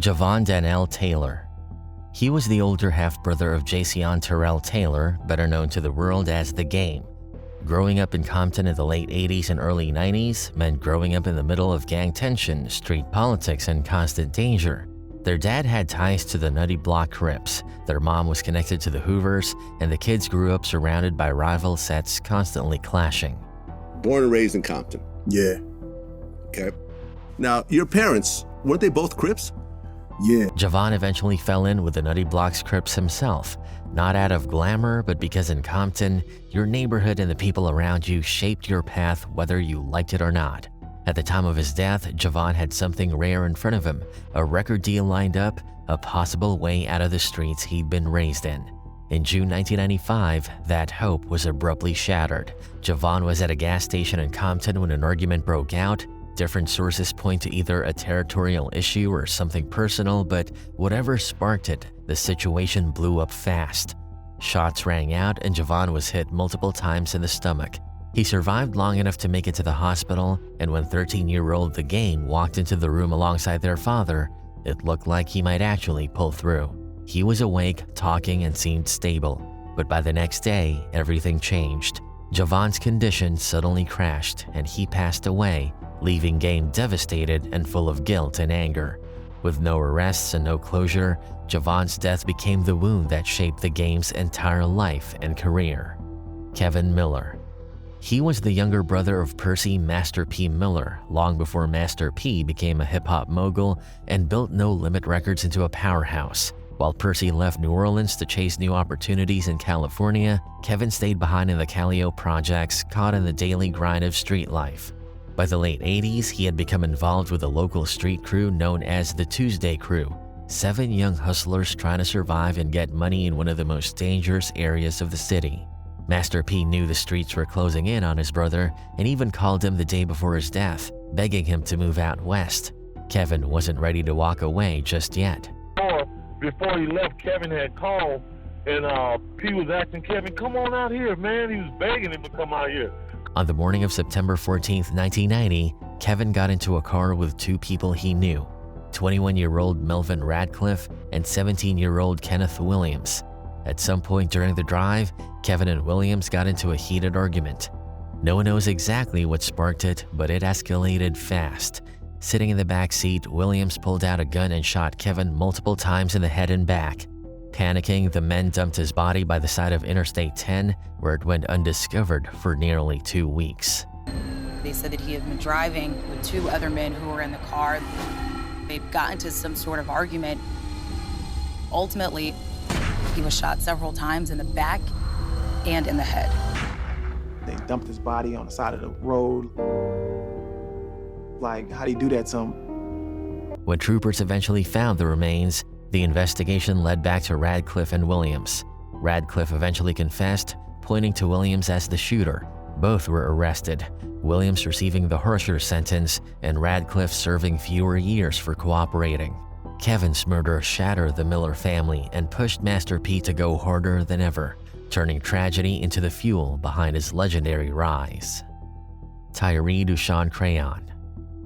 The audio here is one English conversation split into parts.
Jevon Danell Taylor. He was the older half-brother of Jason Terrell Taylor, better known to the world as The Game. Growing up in Compton in the late 80s and early 90s meant growing up in the middle of gang tension, street politics, and constant danger. Their dad had ties to the Nutty Block Crips, their mom was connected to the Hoovers, and the kids grew up surrounded by rival sets constantly clashing. Born and raised in Compton? Yeah. Okay. Now, your parents, weren't they both Crips? Yeah. Jevon eventually fell in with the Nutty Block's Crips himself, not out of glamour, but because in Compton, your neighborhood and the people around you shaped your path whether you liked it or not. At the time of his death, Jevon had something rare in front of him, a record deal lined up, a possible way out of the streets he'd been raised in. In June 1995, that hope was abruptly shattered. Jevon was at a gas station in Compton when an argument broke out. Different sources point to either a territorial issue or something personal, but whatever sparked it, the situation blew up fast. Shots rang out and Jevon was hit multiple times in the stomach. He survived long enough to make it to the hospital, and when 13-year-old The Game walked into the room alongside their father, it looked like he might actually pull through. He was awake, talking, and seemed stable, but by the next day, everything changed. Jevon's condition suddenly crashed, and he passed away, leaving Game devastated and full of guilt and anger. With no arrests and no closure, Jevon's death became the wound that shaped The Game's entire life and career. Kevin Miller. He was the younger brother of Percy Master P. Miller, long before Master P became a hip-hop mogul and built No Limit Records into a powerhouse. While Percy left New Orleans to chase new opportunities in California, Kevin stayed behind in the Callio projects, caught in the daily grind of street life. By the late 80s, he had become involved with a local street crew known as the Tuesday Crew, 7 young hustlers trying to survive and get money in one of the most dangerous areas of the city. Master P knew the streets were closing in on his brother and even called him the day before his death, begging him to move out west. Kevin wasn't ready to walk away just yet. Before he left, Kevin had called, and P was asking Kevin, come on out here, man. He was begging him to come out here. On the morning of September 14th, 1990, Kevin got into a car with 2 people he knew, 21-year-old Melvin Radcliffe and 17-year-old Kenneth Williams. At some point during the drive, Kevin and Williams got into a heated argument. No one knows exactly what sparked it, but it escalated fast. Sitting in the back seat, Williams pulled out a gun and shot Kevin multiple times in the head and back. Panicking, the men dumped his body by the side of Interstate 10, where it went undiscovered for nearly 2 weeks. They said that he had been driving with 2 other men who were in the car. They'd gotten into some sort of argument. Ultimately, he was shot several times in the back and in the head. They dumped his body on the side of the road. Like, how'd he do that to him? When troopers eventually found the remains, the investigation led back to Radcliffe and Williams. Radcliffe eventually confessed, pointing to Williams as the shooter. Both were arrested, Williams receiving the harsher sentence and Radcliffe serving fewer years for cooperating. Kevin's murder shattered the Miller family and pushed Master P to go harder than ever, turning tragedy into the fuel behind his legendary rise. Tyree Crayon.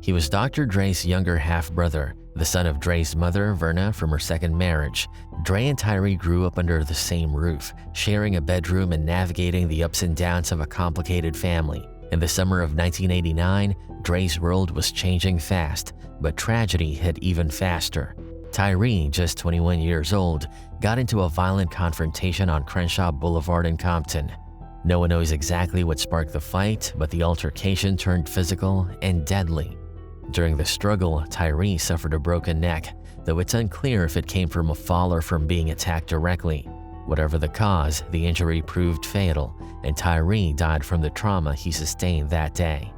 He was Dr. Dre's younger half-brother, the son of Dre's mother, Verna, from her second marriage. Dre and Tyree grew up under the same roof, sharing a bedroom and navigating the ups and downs of a complicated family. In the summer of 1989, Dre's world was changing fast, but tragedy hit even faster. Tyree, just 21 years old, got into a violent confrontation on Crenshaw Boulevard in Compton. No one knows exactly what sparked the fight, but the altercation turned physical and deadly. During the struggle, Tyree suffered a broken neck, though it's unclear if it came from a fall or from being attacked directly. Whatever the cause, the injury proved fatal, and Tyree died from the trauma he sustained that day.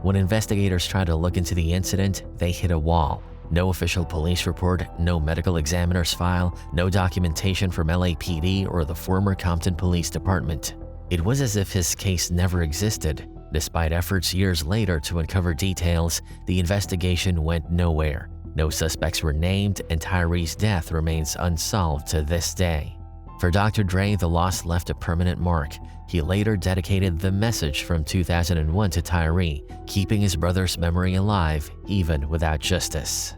When investigators tried to look into the incident, they hit a wall. No official police report, no medical examiner's file, no documentation from LAPD or the former Compton Police Department. It was as if his case never existed. Despite efforts years later to uncover details, the investigation went nowhere. No suspects were named, and Tyree's death remains unsolved to this day. For Dr. Dre, the loss left a permanent mark. He later dedicated The Message from 2001 to Tyree, keeping his brother's memory alive even without justice.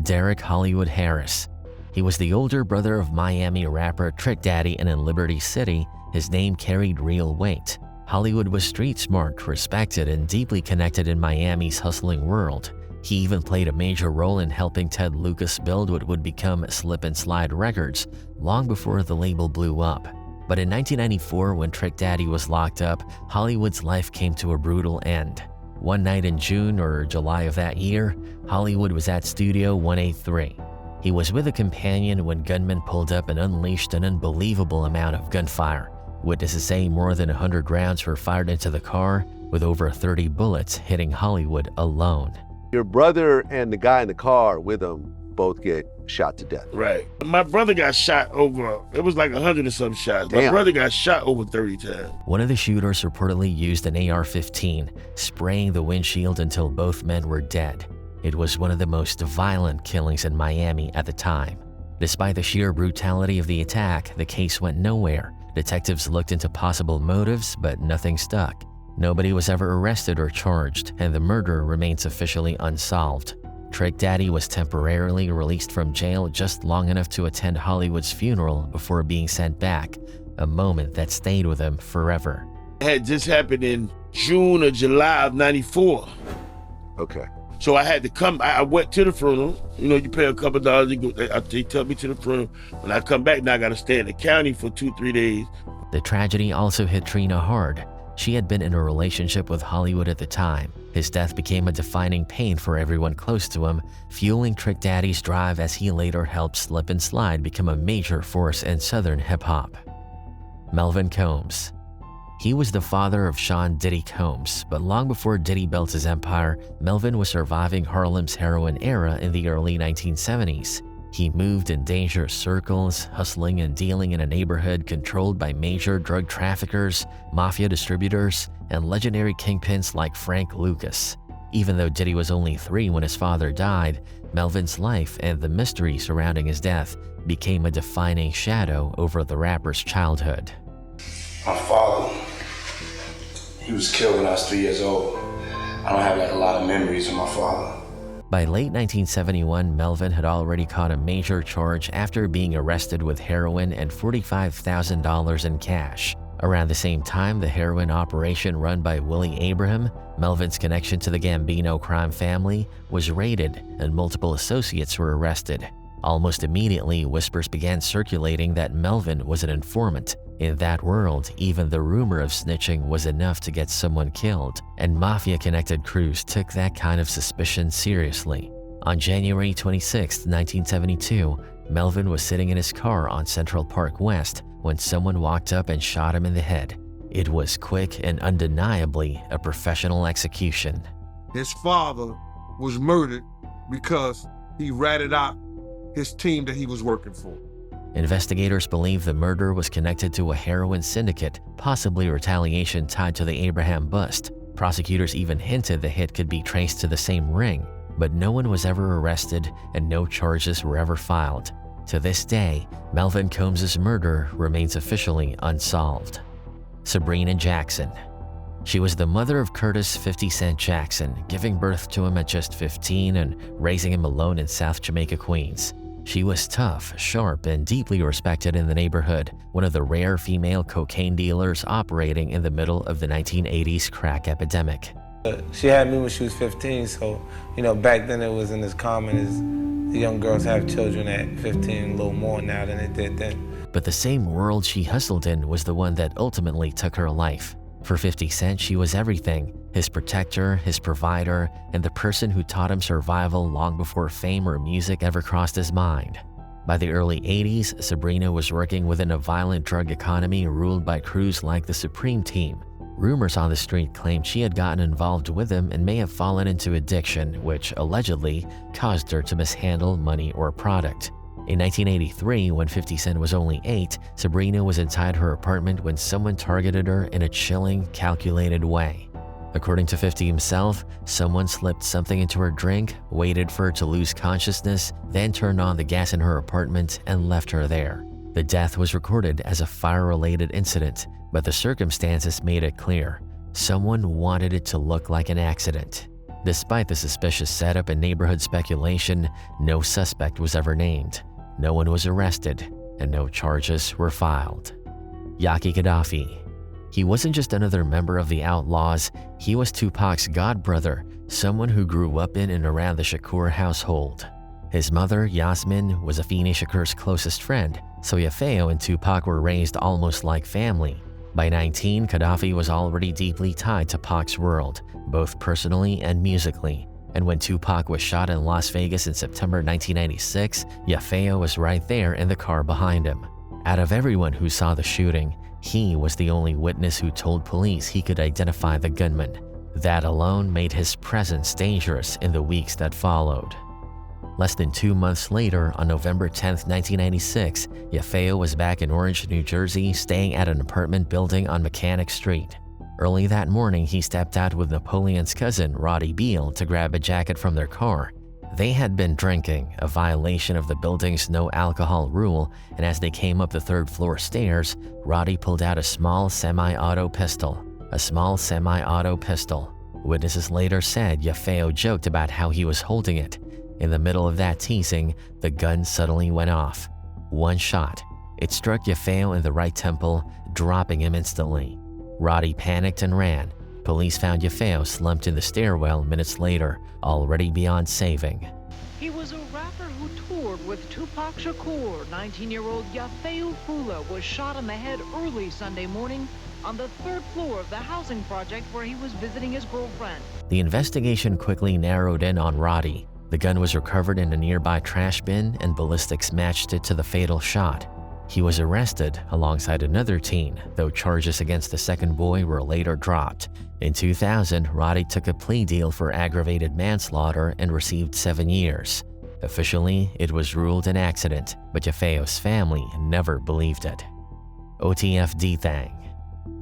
Derek Hollywood Harris. He was the older brother of Miami rapper Trick Daddy, and in Liberty City, his name carried real weight. Hollywood was street smart, respected, and deeply connected in Miami's hustling world. He even played a major role in helping Ted Lucas build what would become Slip and Slide Records long before the label blew up. But in 1994, when Trick Daddy was locked up, Hollywood's life came to a brutal end. One night in June or July of that year, Hollywood was at Studio 183. He was with a companion when gunmen pulled up and unleashed an unbelievable amount of gunfire. Witnesses say more than 100 rounds were fired into the car, with over 30 bullets hitting Hollywood alone. Your brother and the guy in the car with him both get shot to death. Right. My brother got shot over, it was like 100 and some shots. Damn. My brother got shot over 30 times. One of the shooters reportedly used an AR-15, spraying the windshield until both men were dead. It was one of the most violent killings in Miami at the time. Despite the sheer brutality of the attack, the case went nowhere. Detectives looked into possible motives, but nothing stuck. Nobody was ever arrested or charged, and the murder remains officially unsolved. Trick Daddy was temporarily released from jail just long enough to attend Hollywood's funeral before being sent back, a moment that stayed with him forever. It had just happened in June or July of 94. Okay. So I had to come, I went to the funeral. You know, you pay a couple dollars, they took me to the funeral. When I come back, now I gotta stay in the county for 2-3 days. The tragedy also hit Trina hard. She had been in a relationship with Hollywood at the time. His death became a defining pain for everyone close to him, fueling Trick Daddy's drive as he later helped Slip and Slide become a major force in Southern hip-hop. Melvin Combs. He was the father of Sean Diddy Combs, but long before Diddy built his empire, Melvin was surviving Harlem's heroin era in the early 1970s. He moved in dangerous circles, hustling and dealing in a neighborhood controlled by major drug traffickers, mafia distributors, and legendary kingpins like Frank Lucas. Even though Diddy was only 3 when his father died, Melvin's life and the mystery surrounding his death became a defining shadow over the rapper's childhood. My father, he was killed when I was 3 years old. I don't have a lot of memories of my father. By late 1971, Melvin had already caught a major charge after being arrested with heroin and $45,000 in cash. Around the same time, the heroin operation run by Willie Abraham, Melvin's connection to the Gambino crime family, was raided and multiple associates were arrested. Almost immediately, whispers began circulating that Melvin was an informant. In that world, even the rumor of snitching was enough to get someone killed, and mafia-connected crews took that kind of suspicion seriously. On January 26, 1972, Melvin was sitting in his car on Central Park West when someone walked up and shot him in the head. It was quick and undeniably a professional execution. His father was murdered because he ratted out his team that he was working for. Investigators believe the murder was connected to a heroin syndicate, possibly retaliation tied to the Abraham bust. Prosecutors even hinted the hit could be traced to the same ring, but no one was ever arrested and no charges were ever filed. To this day, Melvin Combs' murder remains officially unsolved. Sabrina Jackson. She was the mother of Curtis 50 Cent Jackson, giving birth to him at just 15 and raising him alone in South Jamaica, Queens. She was tough, sharp, and deeply respected in the neighborhood, one of the rare female cocaine dealers operating in the middle of the 1980s crack epidemic. She had me when she was 15, so, back then it wasn't as common as the young girls have children at 15, a little more now than it did then. But the same world she hustled in was the one that ultimately took her life. For 50 Cent, she was everything: his protector, his provider, and the person who taught him survival long before fame or music ever crossed his mind. By the early 80s, Sabrina was working within a violent drug economy ruled by crews like the Supreme Team. Rumors on the street claimed she had gotten involved with him and may have fallen into addiction, which allegedly caused her to mishandle money or product. In 1983, when 50 Cent was only 8, Sabrina was inside her apartment when someone targeted her in a chilling, calculated way. According to 50 himself, someone slipped something into her drink, waited for her to lose consciousness, then turned on the gas in her apartment and left her there. The death was recorded as a fire-related incident, but the circumstances made it clear. Someone wanted it to look like an accident. Despite the suspicious setup and neighborhood speculation, no suspect was ever named, no one was arrested, and no charges were filed. YAKI KADAFI. He wasn't just another member of the Outlaws, he was Tupac's godbrother, someone who grew up in and around the Shakur household. His mother, Yasmin, was Afeni Shakur's closest friend, so Yafeo and Tupac were raised almost like family. By 19, KADAFI was already deeply tied to Pac's world, both personally and musically. And when Tupac was shot in Las Vegas in September 1996, Yafeo was right there in the car behind him. Out of everyone who saw the shooting, he was the only witness who told police he could identify the gunman. That alone made his presence dangerous in the weeks that followed. Less than 2 months later, on November 10, 1996, Yafeo was back in Orange, New Jersey, staying at an apartment building on Mechanic Street. Early that morning, he stepped out with Napoleon's cousin, Roddy Beal, to grab a jacket from their car. They had been drinking, a violation of the building's no alcohol rule, and as they came up the third-floor stairs, Roddy pulled out a small semi-auto pistol. Witnesses later said Yafeo joked about how he was holding it. In the middle of that teasing, the gun suddenly went off. One shot. It struck Yafeo in the right temple, dropping him instantly. Roddy panicked and ran. Police found Yafeo slumped in the stairwell minutes later, already beyond saving. He was a rapper who toured with Tupac Shakur. 19-year-old Yafeo Fula was shot in the head early Sunday morning on the third floor of the housing project where he was visiting his girlfriend. The investigation quickly narrowed in on Roddy. The gun was recovered in a nearby trash bin and ballistics matched it to the fatal shot. He was arrested alongside another teen, though charges against the second boy were later dropped. In 2000, Roddy took a plea deal for aggravated manslaughter and received 7 years. Officially, it was ruled an accident, but Yafeo's family never believed it. OTF DTHANG.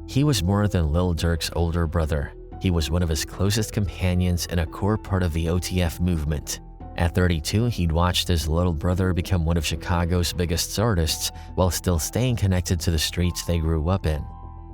He was more than Lil Durk's older brother. He was one of his closest companions and a core part of the OTF movement. At 32, he'd watched his little brother become one of Chicago's biggest artists while still staying connected to the streets they grew up in.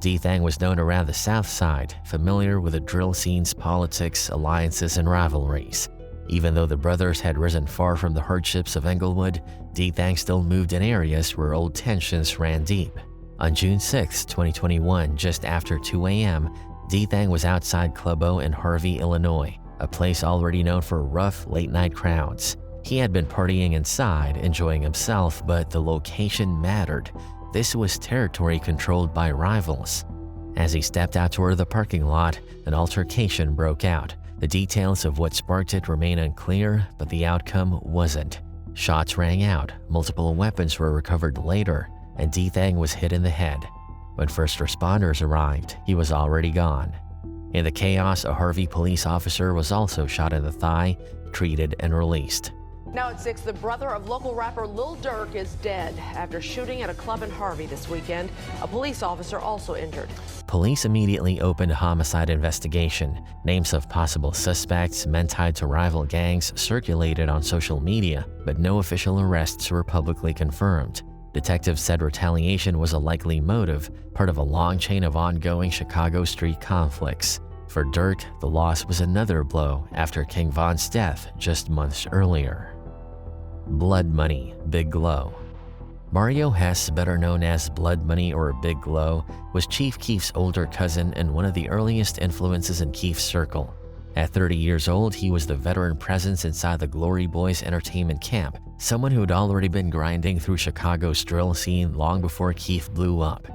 DTHANG was known around the South Side, familiar with the drill scene's politics, alliances, and rivalries. Even though the brothers had risen far from the hardships of Englewood, DTHANG still moved in areas where old tensions ran deep. On June 6, 2021, just after 2 a.m., DTHANG was outside Club O in Harvey, Illinois, a place already known for rough, late-night crowds. He had been partying inside, enjoying himself, but the location mattered. This was territory controlled by rivals. As he stepped out toward the parking lot, an altercation broke out. The details of what sparked it remain unclear, but the outcome wasn't. Shots rang out, multiple weapons were recovered later, and DTHANG was hit in the head. When first responders arrived, he was already gone. In the chaos, a Harvey police officer was also shot in the thigh, treated, and released. Now at 6, the brother of local rapper Lil Durk is dead after shooting at a club in Harvey this weekend. A police officer also injured. Police immediately opened a homicide investigation. Names of possible suspects, men tied to rival gangs, circulated on social media, but no official arrests were publicly confirmed. Detectives said retaliation was a likely motive, part of a long chain of ongoing Chicago street conflicts. For Durk, the loss was another blow after King Von's death just months earlier. Blood Money, Big Glow. Mario Hess, better known as Blood Money or Big Glow, was Chief Keef's older cousin and one of the earliest influences in Keef's circle. At 30 years old, he was the veteran presence inside the Glory Boys entertainment camp, someone who had already been grinding through Chicago's drill scene long before Keef blew up.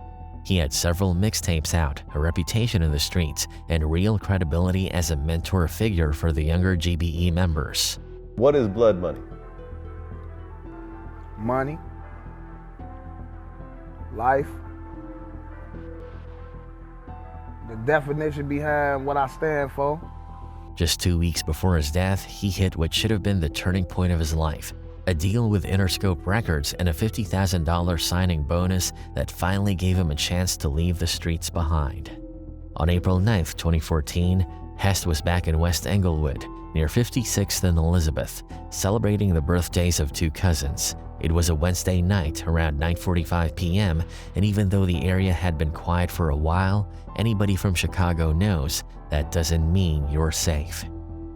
He had several mixtapes out, a reputation in the streets, and real credibility as a mentor figure for the younger GBE members. What is Blood Money? Money, life, the definition behind what I stand for. Just 2 weeks before his death, he hit what should have been the turning point of his life. A deal with Interscope Records and a $50,000 signing bonus that finally gave him a chance to leave the streets behind. On April 9, 2014, Hess was back in West Englewood, near 56th and Elizabeth, celebrating the birthdays of two cousins. It was a Wednesday night around 9:45 p.m., and even though the area had been quiet for a while, anybody from Chicago knows that doesn't mean you're safe.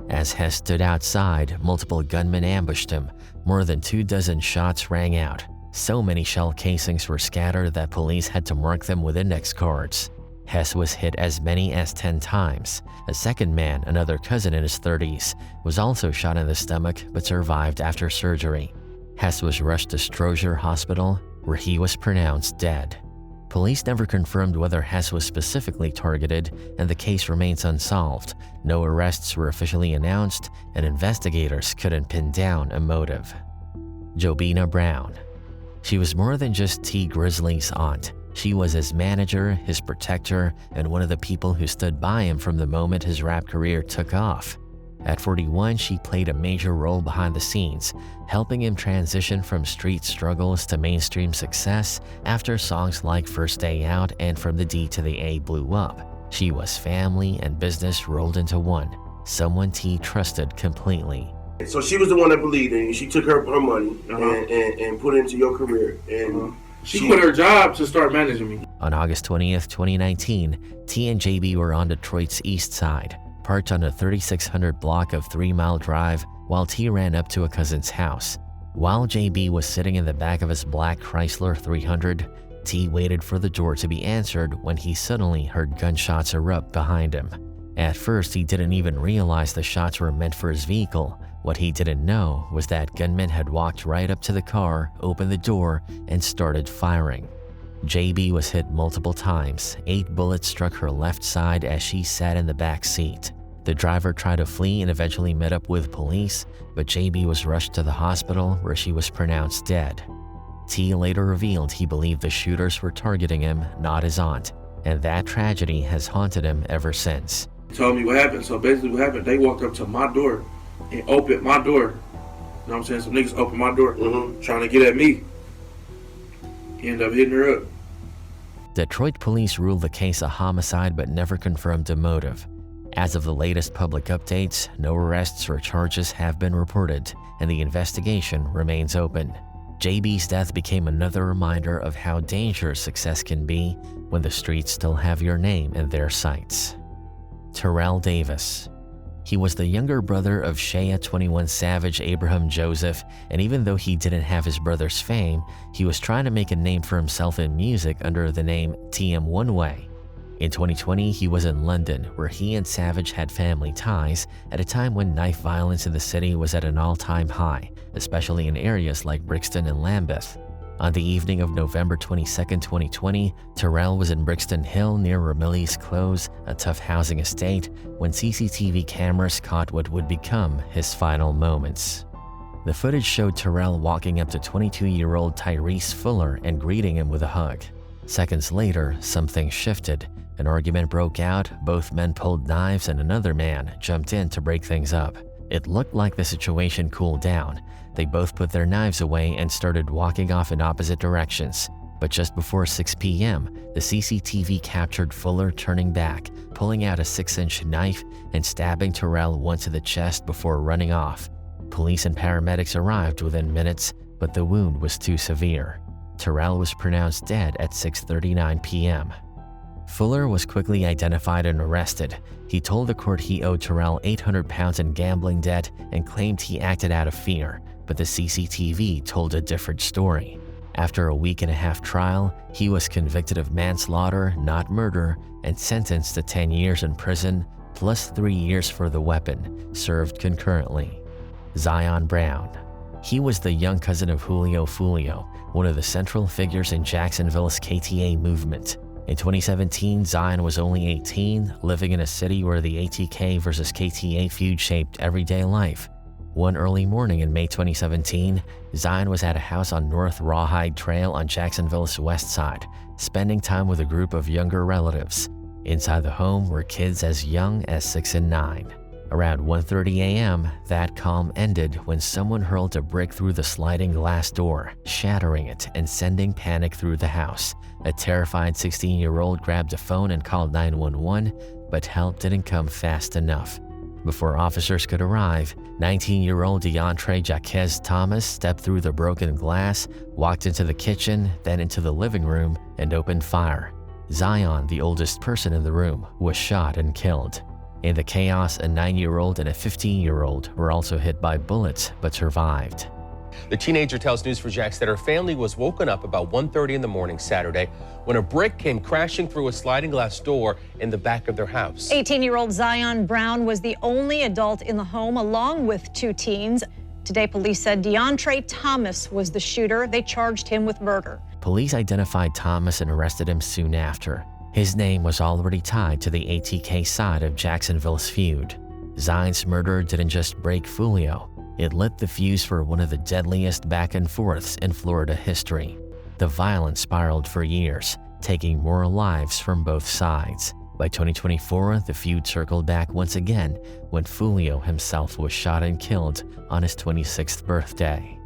As Hess stood outside, multiple gunmen ambushed him. More than 24 shots rang out. So many shell casings were scattered that police had to mark them with index cards. Hess was hit as many as 10 times. A second man, another cousin in his 30s, was also shot in the stomach but survived after surgery. Hess was rushed to Stroger Hospital, where he was pronounced dead. Police never confirmed whether Hess was specifically targeted, and the case remains unsolved. No arrests were officially announced, and investigators couldn't pin down a motive. Jobina Brown. She was more than just T. Grizzly's aunt. She was his manager, his protector, and one of the people who stood by him from the moment his rap career took off. At 41, she played a major role behind the scenes, helping him transition from street struggles to mainstream success after songs like First Day Out and From the D to the A blew up. She was family and business rolled into one, someone T trusted completely. So she was the one that believed in you. She took her money and put it into your career. And she quit her job to start managing me. On August 20th, 2019, T and JB were on Detroit's east side, parked on a 3600 block of 3 Mile Drive while T ran up to a cousin's house. While JB was sitting in the back of his black Chrysler 300, T waited for the door to be answered when he suddenly heard gunshots erupt behind him. At first, he didn't even realize the shots were meant for his vehicle. What he didn't know was that gunmen had walked right up to the car, opened the door, and started firing. JB was hit multiple times. 8 bullets struck her left side as she sat in the back seat. The driver tried to flee and eventually met up with police, but JB was rushed to the hospital where she was pronounced dead. T later revealed he believed the shooters were targeting him, not his aunt, and that tragedy has haunted him ever since. He told me what happened. So basically what happened, they walked up to my door and opened my door. You know what I'm saying? Some niggas opened my door trying to get at me. He ended up hitting her up. Detroit police ruled the case a homicide but never confirmed a motive. As of the latest public updates, no arrests or charges have been reported, and the investigation remains open. JB's death became another reminder of how dangerous success can be when the streets still have your name in their sights. Terrell Davis. He was the younger brother of Shea 21 Savage Abraham Joseph, and even though he didn't have his brother's fame, he was trying to make a name for himself in music under the name TM One Way. In 2020, he was in London, where he and Savage had family ties at a time when knife violence in the city was at an all-time high, especially in areas like Brixton and Lambeth. On the evening of November 22, 2020, Terrell was in Brixton Hill near Ramillies Close, a tough housing estate, when CCTV cameras caught what would become his final moments. The footage showed Terrell walking up to 22-year-old Tyree Fuller and greeting him with a hug. Seconds later, something shifted. An argument broke out, both men pulled knives, and another man jumped in to break things up. It looked like the situation cooled down. They both put their knives away and started walking off in opposite directions. But just before 6 p.m., the CCTV captured Fuller turning back, pulling out a 6-inch knife and stabbing Terrell once in the chest before running off. Police and paramedics arrived within minutes, but the wound was too severe. Terrell was pronounced dead at 6:39 p.m. Fuller was quickly identified and arrested. He told the court he owed Terrell 800 pounds in gambling debt and claimed he acted out of fear, but the CCTV told a different story. After a week-and-a-half trial, he was convicted of manslaughter, not murder, and sentenced to 10 years in prison, plus 3 years for the weapon, served concurrently. Zion Brown. He was the young cousin of Julio Fulio, one of the central figures in Jacksonville's KTA movement. In 2017, Zion was only 18, living in a city where the ATK versus KTA feud shaped everyday life. One early morning in May 2017, Zion was at a house on North Rawhide Trail on Jacksonville's west side, spending time with a group of younger relatives. Inside the home were kids as young as 6 and 9. Around 1:30 a.m., that calm ended when someone hurled a brick through the sliding glass door, shattering it and sending panic through the house. A terrified 16-year-old grabbed a phone and called 911, but help didn't come fast enough. Before officers could arrive, 19-year-old DeAndre Jaquez Thomas stepped through the broken glass, walked into the kitchen, then into the living room, and opened fire. Zion, the oldest person in the room, was shot and killed. In the chaos, a 9-year-old and a 15-year-old were also hit by bullets but survived. The teenager tells News4Jax that her family was woken up about 1:30 in the morning Saturday when a brick came crashing through a sliding glass door in the back of their house. 18-year-old Zion Brown was the only adult in the home, along with 2 teens. Today, police said DeAndre Thomas was the shooter. They charged him with murder. Police identified Thomas and arrested him soon after. His name was already tied to the ATK side of Jacksonville's feud. Zion's murder didn't just break Fulio. It lit the fuse for one of the deadliest back and forths in Florida history. The violence spiraled for years, taking more lives from both sides. By 2024, the feud circled back once again when Fulio himself was shot and killed on his 26th birthday.